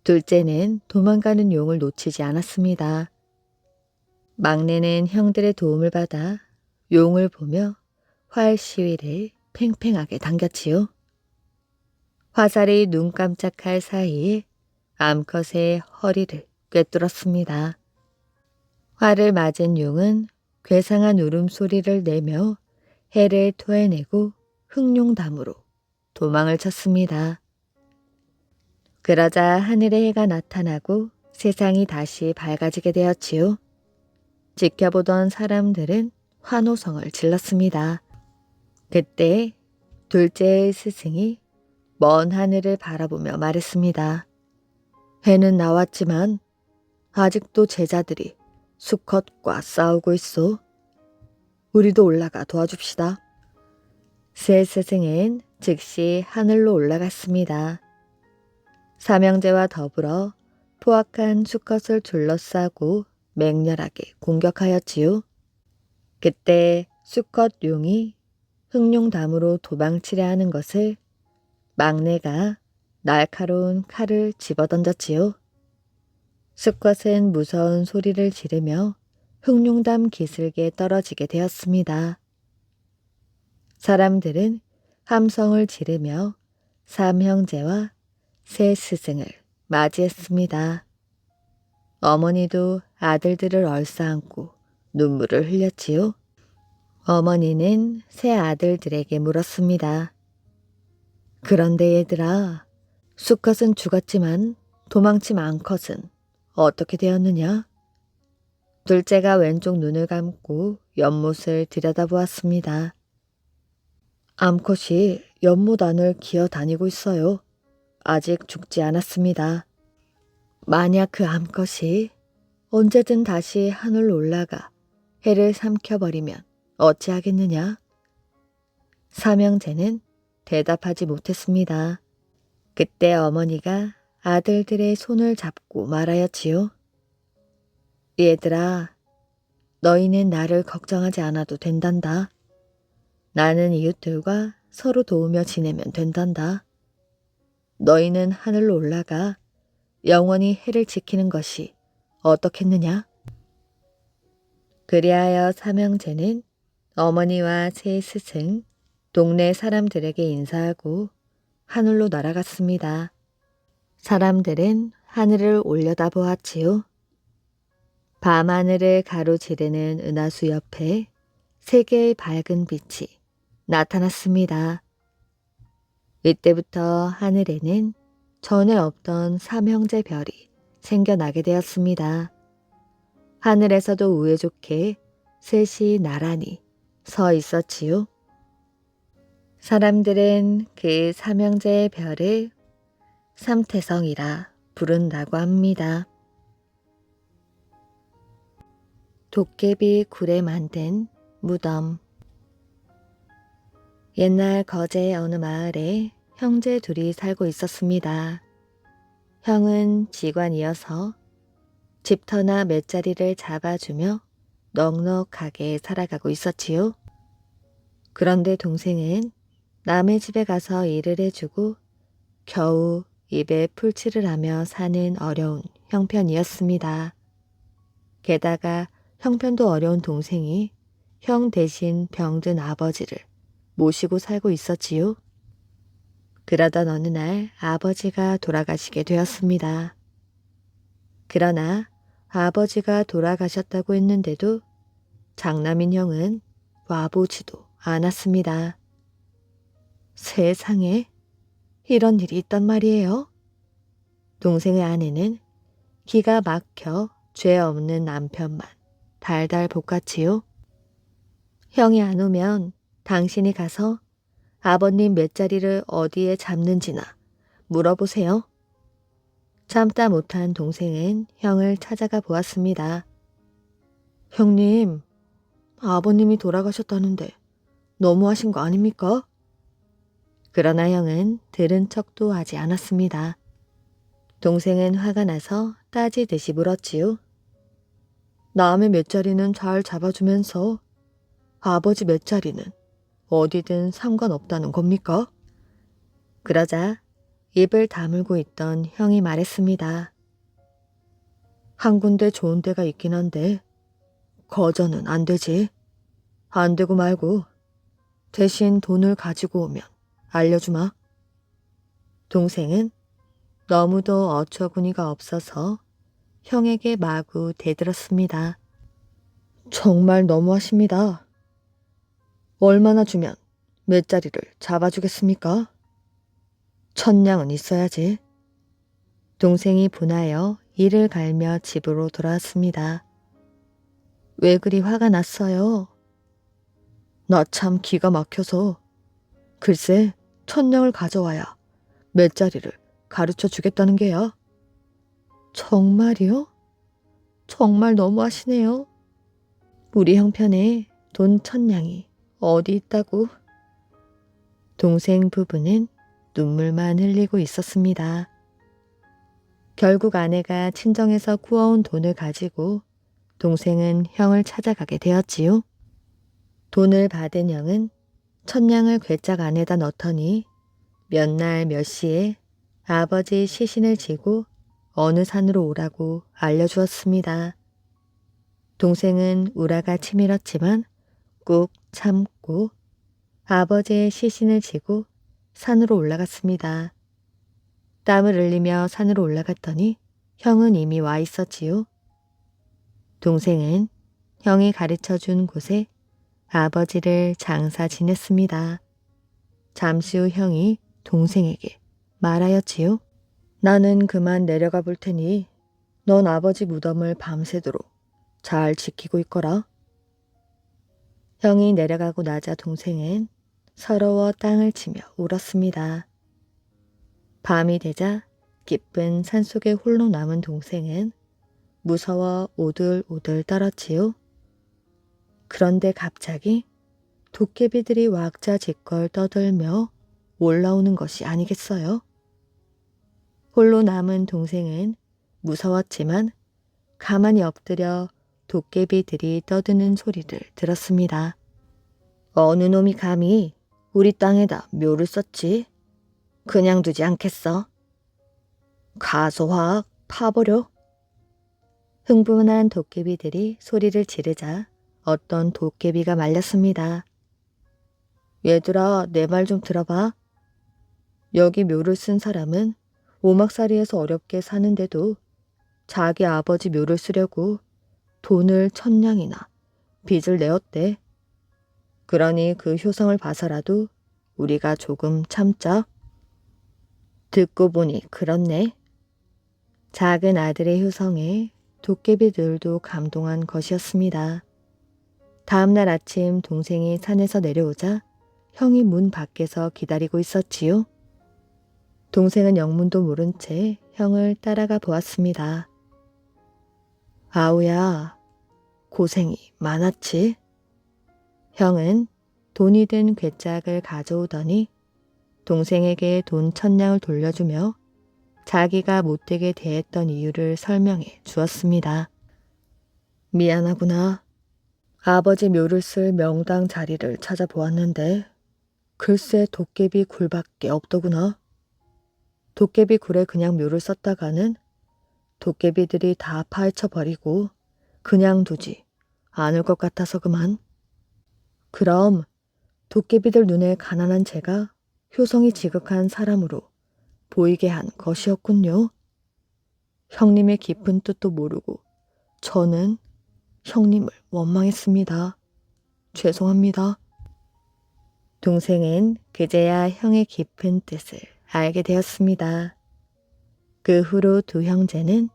둘째는 도망가는 용을 놓치지 않았습니다. 막내는 형들의 도움을 받아 용을 보며 활 시위를 팽팽하게 당겼지요. 화살이 눈 깜짝할 사이에 암컷의 허리를 꿰뚫었습니다. 활을 맞은 용은 괴상한 울음소리를 내며 해를 토해내고 흑룡담으로 도망을 쳤습니다. 그러자 하늘에 해가 나타나고 세상이 다시 밝아지게 되었지요. 지켜보던 사람들은 환호성을 질렀습니다. 그때 둘째의 스승이 먼 하늘을 바라보며 말했습니다. 해는 나왔지만 아직도 제자들이 수컷과 싸우고 있어. 우리도 올라가 도와줍시다. 새 스승은 즉시 하늘로 올라갔습니다. 삼형제와 더불어 포악한 수컷을 둘러싸고 맹렬하게 공격하였지요. 그때 수컷 용이 흑룡담으로 도망치려 하는 것을 막내가 날카로운 칼을 집어던졌지요. 수컷은 무서운 소리를 지르며 흑룡담 기슭에 떨어지게 되었습니다. 사람들은 함성을 지르며 삼형제와 새 스승을 맞이했습니다. 어머니도 아들들을 얼싸안고 눈물을 흘렸지요. 어머니는 새 아들들에게 물었습니다. 그런데 얘들아, 수컷은 죽었지만 도망친 암컷은 어떻게 되었느냐? 둘째가 왼쪽 눈을 감고 연못을 들여다보았습니다. 암컷이 연못 안을 기어다니고 있어요. 아직 죽지 않았습니다. 만약 그 암컷이 언제든 다시 하늘로 올라가 해를 삼켜버리면 어찌하겠느냐? 삼형제는 대답하지 못했습니다. 그때 어머니가 아들들의 손을 잡고 말하였지요. 얘들아, 너희는 나를 걱정하지 않아도 된단다. 나는 이웃들과 서로 도우며 지내면 된단다. 너희는 하늘로 올라가 영원히 해를 지키는 것이 어떻겠느냐? 그리하여 삼형제는 어머니와 새 스승, 동네 사람들에게 인사하고 하늘로 날아갔습니다. 사람들은 하늘을 올려다보았지요. 밤하늘을 가로지르는 은하수 옆에 세 개의 밝은 빛이 나타났습니다. 이때부터 하늘에는 전에 없던 삼형제 별이 생겨나게 되었습니다. 하늘에서도 우애 좋게 셋이 나란히 서 있었지요. 사람들은 그 삼형제의 별을 삼태성이라 부른다고 합니다. 도깨비 굴에 만든 무덤. 옛날 거제의 어느 마을에 형제 둘이 살고 있었습니다. 형은 직관이어서 집터나 맷자리를 잡아주며 넉넉하게 살아가고 있었지요. 그런데 동생은 남의 집에 가서 일을 해주고 겨우 입에 풀칠을 하며 사는 어려운 형편이었습니다. 게다가 형편도 어려운 동생이 형 대신 병든 아버지를 모시고 살고 있었지요. 그러던 어느 날 아버지가 돌아가시게 되었습니다. 그러나 아버지가 돌아가셨다고 했는데도 장남인 형은 와보지도 않았습니다. 세상에 이런 일이 있단 말이에요. 동생의 아내는 기가 막혀 죄 없는 남편만 달달 볶았지요. 형이 안 오면 당신이 가서 아버님 몇자리를 어디에 잡는지나 물어보세요. 참다 못한 동생은 형을 찾아가 보았습니다. 형님, 아버님이 돌아가셨다는데 너무하신 거 아닙니까? 그러나 형은 들은 척도 하지 않았습니다. 동생은 화가 나서 따지듯이 물었지요. 남의 몇자리는 잘 잡아주면서 아버지 몇자리는 어디든 상관없다는 겁니까? 그러자 입을 다물고 있던 형이 말했습니다. 한 군데 좋은 데가 있긴 한데 거저는 안 되지. 안 되고 말고 대신 돈을 가지고 오면 알려주마. 동생은 너무도 어처구니가 없어서 형에게 마구 대들었습니다. 정말 너무하십니다. 얼마나 주면 몇 자리를 잡아주겠습니까? 1,000냥은 있어야지. 동생이 분하여 이를 갈며 집으로 돌아왔습니다. 왜 그리 화가 났어요? 나 참 기가 막혀서 글쎄 1,000냥을 가져와야 몇 자리를 가르쳐 주겠다는 게야. 정말이요? 정말 너무하시네요. 우리 형편에 돈 1,000냥이 어디 있다고. 동생 부부는 눈물만 흘리고 있었습니다. 결국 아내가 친정에서 구워온 돈을 가지고 동생은 형을 찾아가게 되었지요. 돈을 받은 형은 1,000냥을 괴짝 안에다 넣더니 몇 날 몇 시에 아버지 시신을 지고 어느 산으로 오라고 알려주었습니다. 동생은 우라가 치밀었지만 꾹 참고 아버지의 시신을 지고 산으로 올라갔습니다. 땀을 흘리며 산으로 올라갔더니 형은 이미 와 있었지요. 동생은 형이 가르쳐준 곳에 아버지를 장사 지냈습니다. 잠시 후 형이 동생에게 말하였지요. 나는 그만 내려가 볼 테니 넌 아버지 무덤을 밤새도록 잘 지키고 있거라. 형이 내려가고 나자 동생은 서러워 땅을 치며 울었습니다. 밤이 되자 깊은 산속에 홀로 남은 동생은 무서워 오들오들 떨었지요. 그런데 갑자기 도깨비들이 왁자지껄 떠들며 올라오는 것이 아니겠어요? 홀로 남은 동생은 무서웠지만 가만히 엎드려 도깨비들이 떠드는 소리를 들었습니다. 어느 놈이 감히 우리 땅에다 묘를 썼지? 그냥 두지 않겠어. 가서 확 파버려. 흥분한 도깨비들이 소리를 지르자 어떤 도깨비가 말렸습니다. 얘들아, 내 말 좀 들어봐. 여기 묘를 쓴 사람은 오막살이에서 어렵게 사는데도 자기 아버지 묘를 쓰려고 돈을 1,000냥이나 빚을 내었대. 그러니 그 효성을 봐서라도 우리가 조금 참자. 듣고 보니 그렇네. 작은 아들의 효성에 도깨비들도 감동한 것이었습니다. 다음날 아침 동생이 산에서 내려오자 형이 문 밖에서 기다리고 있었지요. 동생은 영문도 모른 채 형을 따라가 보았습니다. 아우야, 고생이 많았지? 형은 돈이 든 괴짝을 가져오더니 동생에게 돈 1,000냥을 돌려주며 자기가 못되게 대했던 이유를 설명해 주었습니다. 미안하구나. 아버지 묘를 쓸 명당 자리를 찾아보았는데 글쎄 도깨비 굴밖에 없더구나. 도깨비 굴에 그냥 묘를 썼다가는 도깨비들이 다 파헤쳐버리고 그냥 두지 않을 것 같아서 그만. 그럼 도깨비들 눈에 가난한 제가 효성이 지극한 사람으로 보이게 한 것이었군요. 형님의 깊은 뜻도 모르고 저는 형님을 원망했습니다. 죄송합니다. 동생은 그제야 형의 깊은 뜻을 알게 되었습니다. 그 후로 두 형제는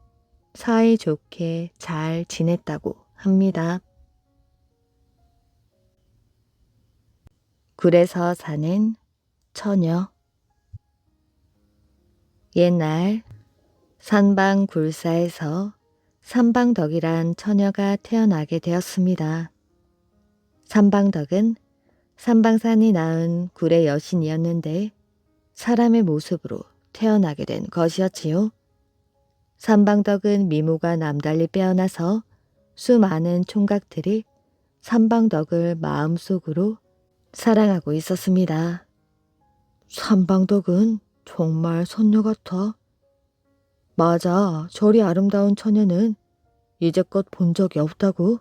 사이좋게 잘 지냈다고 합니다. 굴에서 사는 처녀. 옛날 산방 굴사에서 삼방덕이란 처녀가 태어나게 되었습니다. 삼방덕은 삼방산이 낳은 굴의 여신이었는데 사람의 모습으로 태어나게 된 것이었지요. 삼방덕은 미모가 남달리 빼어나서 수많은 총각들이 삼방덕을 마음속으로 사랑하고 있었습니다. 삼방덕은 정말 선녀 같아. 맞아, 저리 아름다운 처녀는 이제껏 본 적이 없다고.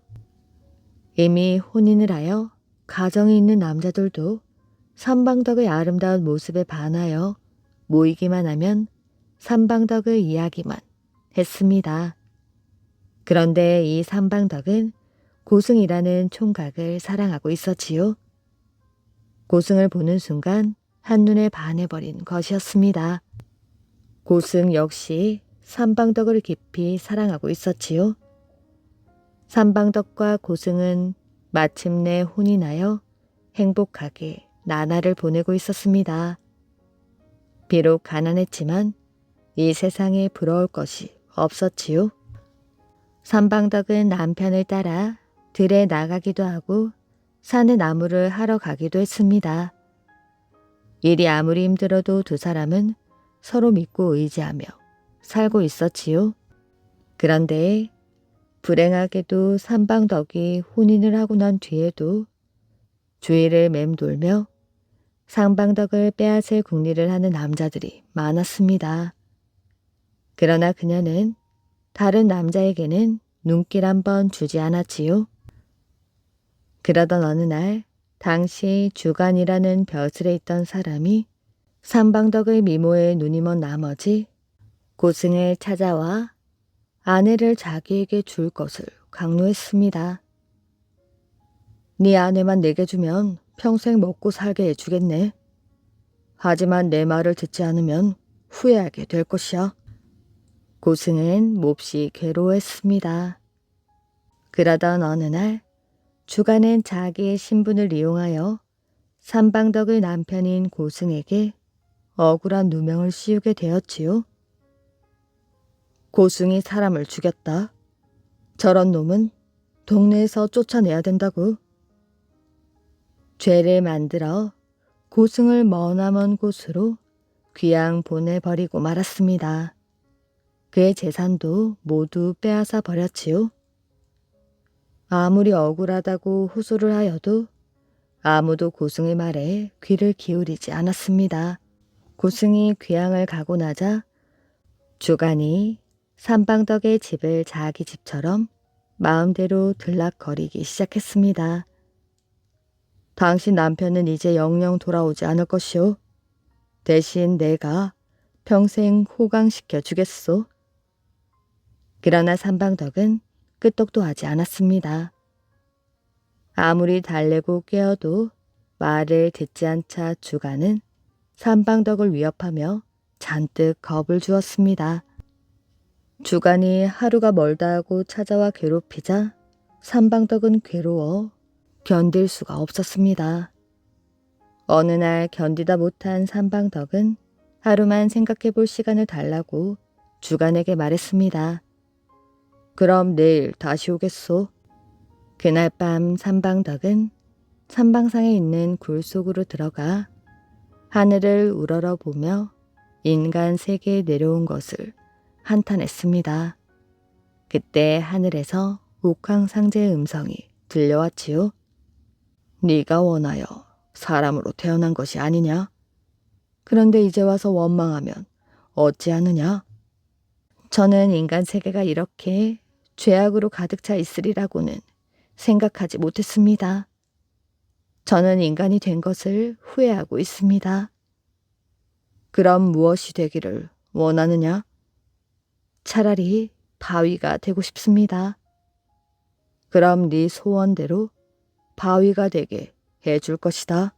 이미 혼인을 하여 가정이 있는 남자들도 삼방덕의 아름다운 모습에 반하여 모이기만 하면 삼방덕의 이야기만 했습니다. 그런데 이 삼방덕은 고승이라는 총각을 사랑하고 있었지요. 고승을 보는 순간 한눈에 반해버린 것이었습니다. 고승 역시 삼방덕을 깊이 사랑하고 있었지요. 삼방덕과 고승은 마침내 혼인하여 행복하게 나날을 보내고 있었습니다. 비록 가난했지만 이 세상에 부러울 것이 없었지요. 삼방덕은 남편을 따라 들에 나가기도 하고 산에 나무를 하러 가기도 했습니다. 일이 아무리 힘들어도 두 사람은 서로 믿고 의지하며 살고 있었지요. 그런데 불행하게도 삼방덕이 혼인을 하고 난 뒤에도 주위를 맴돌며 삼방덕을 빼앗을 궁리를 하는 남자들이 많았습니다. 그러나 그녀는 다른 남자에게는 눈길 한번 주지 않았지요. 그러던 어느 날 당시 주간이라는 벼슬에 있던 사람이 삼방덕의 미모에 눈이 먼 나머지 고승을 찾아와 아내를 자기에게 줄 것을 강요했습니다. 네 아내만 내게 주면 평생 먹고 살게 해주겠네. 하지만 내 말을 듣지 않으면 후회하게 될 것이야. 고승은 몹시 괴로워했습니다. 그러던 어느 날 주간은 자기의 신분을 이용하여 삼방덕의 남편인 고승에게 억울한 누명을 씌우게 되었지요. 고승이 사람을 죽였다. 저런 놈은 동네에서 쫓아내야 된다고. 죄를 만들어 고승을 머나먼 곳으로 귀양 보내버리고 말았습니다. 그의 재산도 모두 빼앗아 버렸지요. 아무리 억울하다고 호소를 하여도 아무도 고승의 말에 귀를 기울이지 않았습니다. 고승이 귀양을 가고 나자 주간이 삼방덕의 집을 자기 집처럼 마음대로 들락거리기 시작했습니다. 당신 남편은 이제 영영 돌아오지 않을 것이오. 대신 내가 평생 호강시켜 주겠소. 그러나 삼방덕은 끄떡도 하지 않았습니다. 아무리 달래고 깨어도 말을 듣지 않자 주간은 삼방덕을 위협하며 잔뜩 겁을 주었습니다. 주간이 하루가 멀다 하고 찾아와 괴롭히자 삼방덕은 괴로워 견딜 수가 없었습니다. 어느 날 견디다 못한 삼방덕은 하루만 생각해 볼 시간을 달라고 주간에게 말했습니다. 그럼 내일 다시 오겠소. 그날 밤 삼방덕은 삼방상에 있는 굴 속으로 들어가 하늘을 우러러보며 인간 세계에 내려온 것을 한탄했습니다. 그때 하늘에서 옥황상제의 음성이 들려왔지요. 네가 원하여 사람으로 태어난 것이 아니냐? 그런데 이제 와서 원망하면 어찌하느냐? 저는 인간 세계가 이렇게 죄악으로 가득 차 있으리라고는 생각하지 못했습니다. 저는 인간이 된 것을 후회하고 있습니다. 그럼 무엇이 되기를 원하느냐? 차라리 바위가 되고 싶습니다. 그럼 네 소원대로 바위가 되게 해줄 것이다.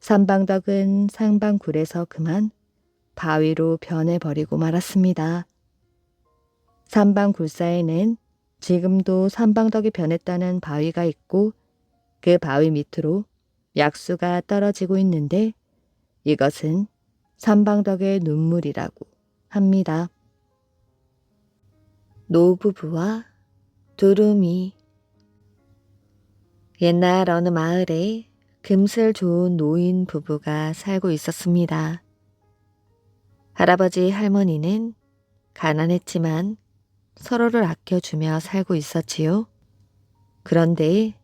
삼방덕은 상방굴에서 그만 바위로 변해버리고 말았습니다. 삼방굴사에는 지금도 삼방덕이 변했다는 바위가 있고 그 바위 밑으로 약수가 떨어지고 있는데 이것은 삼방덕의 눈물이라고 합니다. 노부부와 두루미. 옛날 어느 마을에 금슬 좋은 노인 부부가 살고 있었습니다. 할아버지 할머니는 가난했지만 서로를 아껴주며 살고 있었지요. 그런데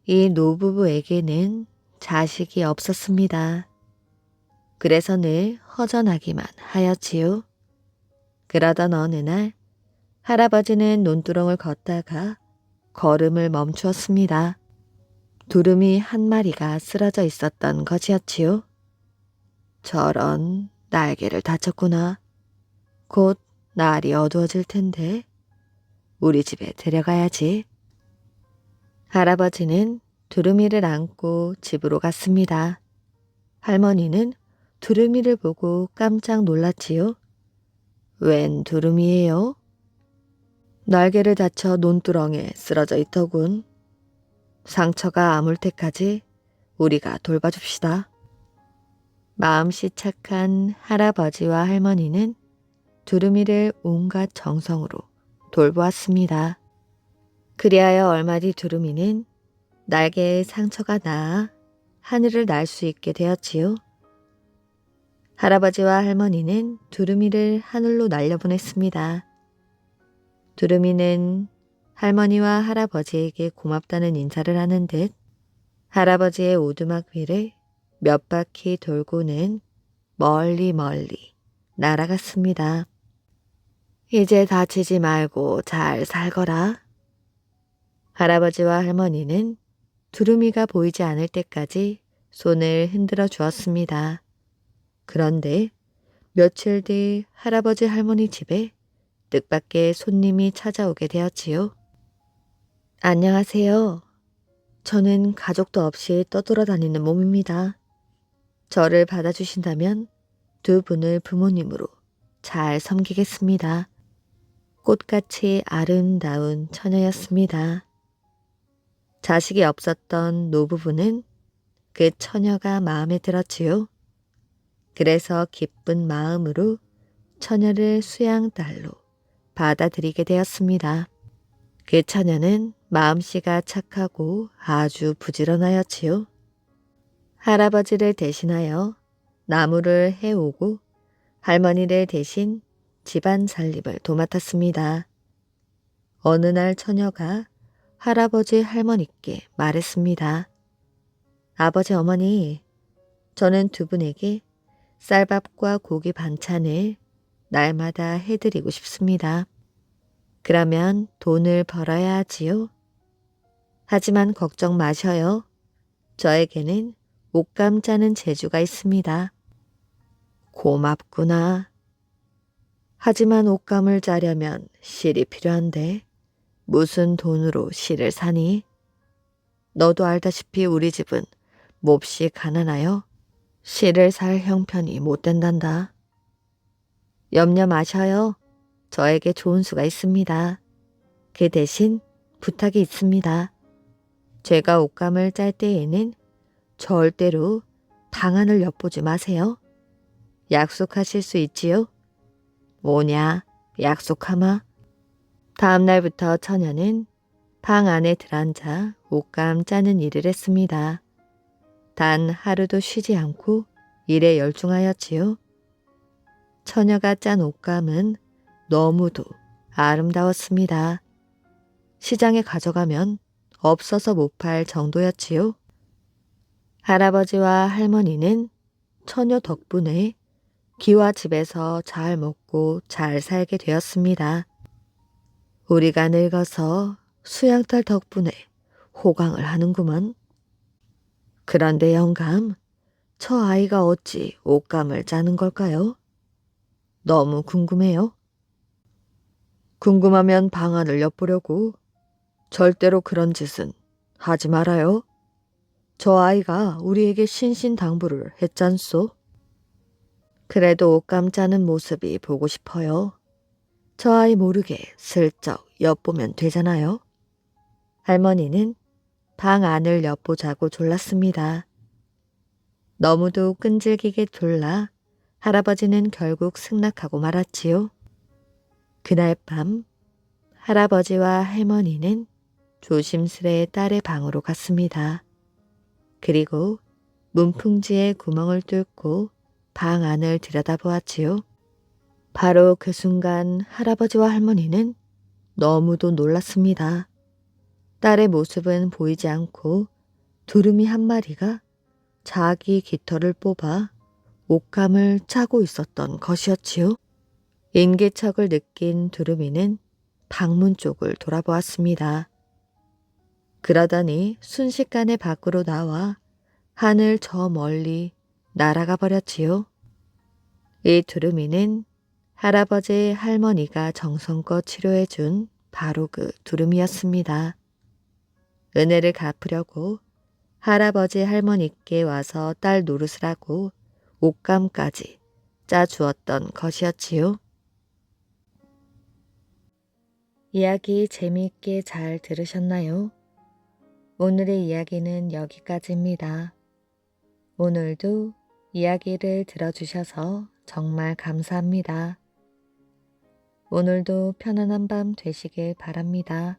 이 노부부에게는 자식이 없었습니다. 그래서 늘 허전하기만 하였지요. 그러던 어느 날 할아버지는 논두렁을 걷다가 걸음을 멈추었습니다. 두루미 한 마리가 쓰러져 있었던 것이었지요. 저런, 날개를 다쳤구나. 곧 날이 어두워질 텐데 우리 집에 데려가야지. 할아버지는 두루미를 안고 집으로 갔습니다. 할머니는 두루미를 보고 깜짝 놀랐지요. 웬 두루미예요? 날개를 다쳐 논두렁에 쓰러져 있더군. 상처가 아물 때까지 우리가 돌봐줍시다. 마음씨 착한 할아버지와 할머니는 두루미를 온갖 정성으로 돌보았습니다. 그리하여 얼마 뒤 두루미는 날개에 상처가 나아 하늘을 날 수 있게 되었지요. 할아버지와 할머니는 두루미를 하늘로 날려보냈습니다. 두루미는 할머니와 할아버지에게 고맙다는 인사를 하는 듯 할아버지의 오두막 위를 몇 바퀴 돌고는 멀리 멀리 날아갔습니다. 이제 다치지 말고 잘 살거라. 할아버지와 할머니는 두루미가 보이지 않을 때까지 손을 흔들어 주었습니다. 그런데 며칠 뒤 할아버지 할머니 집에 뜻밖의 손님이 찾아오게 되었지요. 안녕하세요. 저는 가족도 없이 떠돌아다니는 몸입니다. 저를 받아주신다면 두 분을 부모님으로 잘 섬기겠습니다. 꽃같이 아름다운 처녀였습니다. 자식이 없었던 노부부는 그 처녀가 마음에 들었지요. 그래서 기쁜 마음으로 처녀를 수양딸로 받아들이게 되었습니다. 그 처녀는 마음씨가 착하고 아주 부지런하였지요. 할아버지를 대신하여 나무를 해오고 할머니를 대신 집안 살림을 도맡았습니다. 어느 날 처녀가 할아버지 할머니께 말했습니다. 아버지 어머니, 저는 두 분에게 쌀밥과 고기 반찬을 날마다 해드리고 싶습니다. 그러면 돈을 벌어야 하지요. 하지만 걱정 마셔요. 저에게는 옷감 짜는 재주가 있습니다. 고맙구나. 하지만 옷감을 짜려면 실이 필요한데 무슨 돈으로 실을 사니? 너도 알다시피 우리 집은 몹시 가난하여 실을 살 형편이 못 된단다. 염려 마셔요. 저에게 좋은 수가 있습니다. 그 대신 부탁이 있습니다. 제가 옷감을 짤 때에는 절대로 방안을 엿보지 마세요. 약속하실 수 있지요? 뭐냐, 약속하마? 다음 날부터 처녀는 방 안에 들어앉아 옷감 짜는 일을 했습니다. 단 하루도 쉬지 않고 일에 열중하였지요. 처녀가 짠 옷감은 너무도 아름다웠습니다. 시장에 가져가면 없어서 못 팔 정도였지요. 할아버지와 할머니는 처녀 덕분에 기와 집에서 잘 먹고 잘 살게 되었습니다. 우리가 늙어서 수양딸 덕분에 호강을 하는구먼. 그런데 영감, 저 아이가 어찌 옷감을 짜는 걸까요? 너무 궁금해요. 궁금하면 방안을 엿보려고. 절대로 그런 짓은 하지 말아요. 저 아이가 우리에게 신신당부를 했잖소. 그래도 옷감 짜는 모습이 보고 싶어요. 저 아이 모르게 슬쩍 엿보면 되잖아요. 할머니는 방 안을 엿보자고 졸랐습니다. 너무도 끈질기게 졸라 할아버지는 결국 승낙하고 말았지요. 그날 밤 할아버지와 할머니는 조심스레 딸의 방으로 갔습니다. 그리고 문풍지에 구멍을 뚫고 방 안을 들여다보았지요. 바로 그 순간 할아버지와 할머니는 너무도 놀랐습니다. 딸의 모습은 보이지 않고 두루미 한 마리가 자기 깃털을 뽑아 옷감을 짜고 있었던 것이었지요. 인기척을 느낀 두루미는 방문 쪽을 돌아보았습니다. 그러더니 순식간에 밖으로 나와 하늘 저 멀리 날아가 버렸지요. 이 두루미는 할아버지 할머니가 정성껏 치료해준 바로 그 두루미였습니다. 은혜를 갚으려고 할아버지 할머니께 와서 딸 노릇을 하고 옷감까지 짜주었던 것이었지요. 이야기 재미있게 잘 들으셨나요? 오늘의 이야기는 여기까지입니다. 오늘도 이야기를 들어주셔서 정말 감사합니다. 오늘도 편안한 밤 되시길 바랍니다.